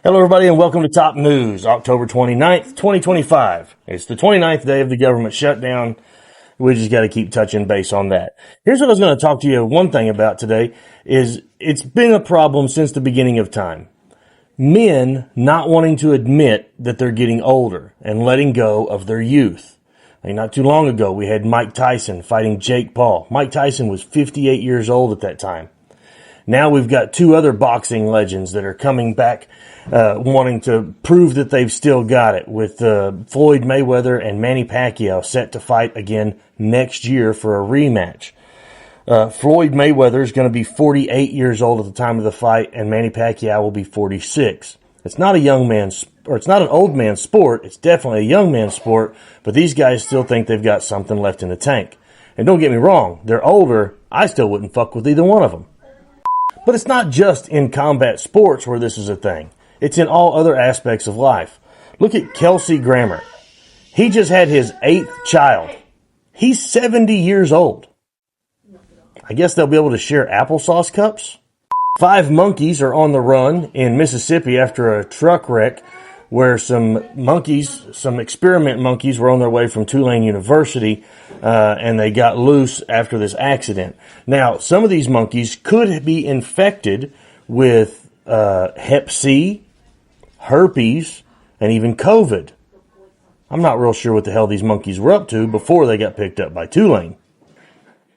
Hello, everybody, and welcome to Top News, October 29th, 2025. It's the 29th day of the government shutdown. We just got to keep touching base on that. Here's what I was going to talk to you one thing about today is it's been a problem since the beginning of time. Men not wanting to admit that they're getting older and letting go of their youth. Not too long ago, we had Mike Tyson fighting Jake Paul. Mike Tyson was 58 years old at that time. Now we've got two other boxing legends that are coming back, wanting to prove that they've still got it, with Floyd Mayweather and Manny Pacquiao set to fight again next year for a rematch. Floyd Mayweather is going to be 48 years old at the time of the fight, and Manny Pacquiao will be 46. It's not it's not an old man's sport. It's definitely a young man's sport, but these guys still think they've got something left in the tank. And don't get me wrong, they're older. I still wouldn't fuck with either one of them. But it's not just in combat sports where this is a thing. It's in all other aspects of life. Look at Kelsey Grammer. He just had his 8th child. He's 70 years old. I guess they'll be able to share applesauce cups. 5 monkeys are on the run in Mississippi after a truck wreck where some experiment monkeys were on their way from Tulane University, and they got loose after this accident. Now, some of these monkeys could be infected with Hep C, herpes, and even COVID. I'm not real sure what the hell these monkeys were up to before they got picked up by Tulane.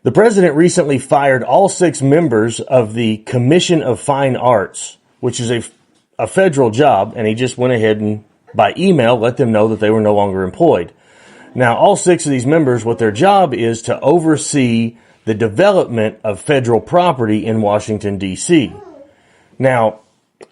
The president recently fired all 6 members of the Commission of Fine Arts, which is a federal job, and he just went ahead and by email let them know that they were no longer employed. Now, all 6 of these members, what their job is to oversee the development of federal property in Washington, D.C. Now,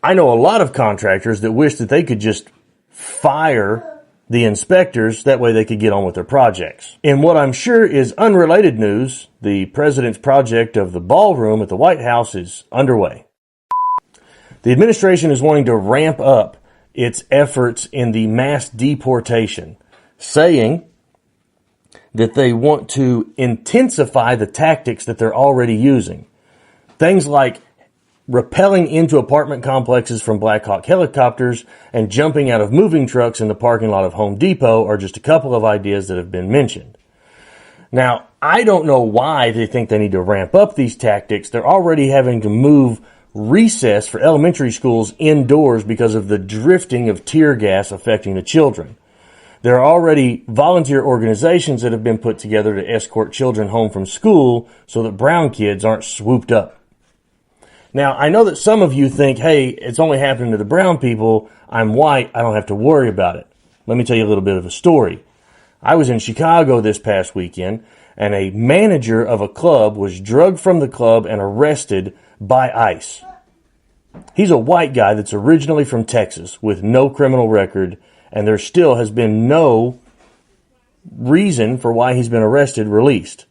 I know a lot of contractors that wish that they could just fire the inspectors, that way they could get on with their projects. In what I'm sure is unrelated news, the president's project of the ballroom at the White House is underway. The administration is wanting to ramp up its efforts in the mass deportation, saying that they want to intensify the tactics that they're already using. Things like rappelling into apartment complexes from Black Hawk helicopters and jumping out of moving trucks in the parking lot of Home Depot are just a couple of ideas that have been mentioned. Now, I don't know why they think they need to ramp up these tactics. They're already having to move recess for elementary schools indoors because of the drifting of tear gas affecting the children. There are already volunteer organizations that have been put together to escort children home from school so that brown kids aren't swooped up. Now, I know that some of you think, hey, it's only happening to the brown people. I'm white. I don't have to worry about it. Let me tell you a little bit of a story. I was in Chicago this past weekend, and a manager of a club was drugged from the club and arrested by ICE. He's a white guy that's originally from Texas with no criminal record, and there still has been no reason for why he's been arrested released.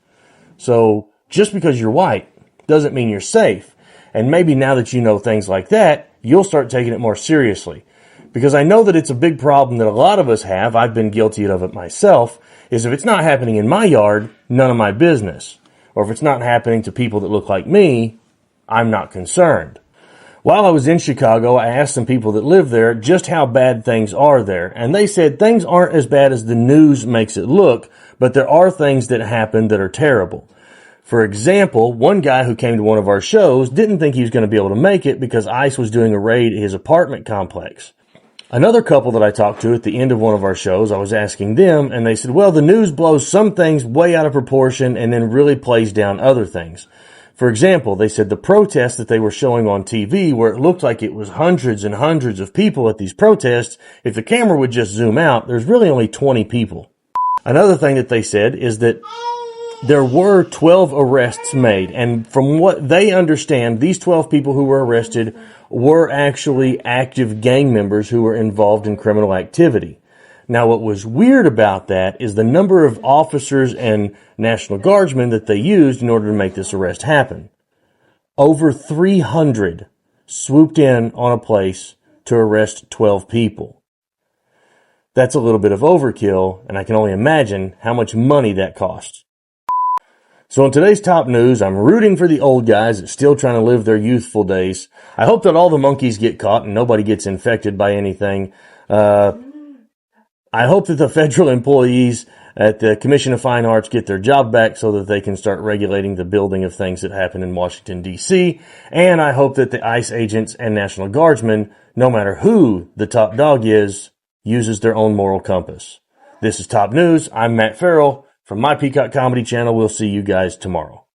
So just because you're white doesn't mean you're safe. And maybe now that you know things like that, you'll start taking it more seriously. Because I know that it's a big problem that a lot of us have, I've been guilty of it myself, is if it's not happening in my yard, none of my business. Or if it's not happening to people that look like me, I'm not concerned. While I was in Chicago, I asked some people that live there just how bad things are there. And they said things aren't as bad as the news makes it look, but there are things that happen that are terrible. For example, one guy who came to one of our shows didn't think he was going to be able to make it because ICE was doing a raid at his apartment complex. Another couple that I talked to at the end of one of our shows, I was asking them, and they said, well, the news blows some things way out of proportion and then really plays down other things. For example, they said the protests that they were showing on TV, where it looked like it was hundreds and hundreds of people at these protests, if the camera would just zoom out, there's really only 20 people. Another thing that they said is that there were 12 arrests made, and from what they understand, these 12 people who were arrested were actually active gang members who were involved in criminal activity. Now, what was weird about that is the number of officers and National Guardsmen that they used in order to make this arrest happen. Over 300 swooped in on a place to arrest 12 people. That's a little bit of overkill, and I can only imagine how much money that costs. So in today's top news, I'm rooting for the old guys that's still trying to live their youthful days. I hope that all the monkeys get caught and nobody gets infected by anything. I hope that the federal employees at the Commission of Fine Arts get their job back so that they can start regulating the building of things that happen in Washington, D.C. And I hope that the ICE agents and National Guardsmen, no matter who the top dog is, uses their own moral compass. This is Top News. I'm Matt Farrell from My Peacock Comedy Channel. We'll see you guys tomorrow.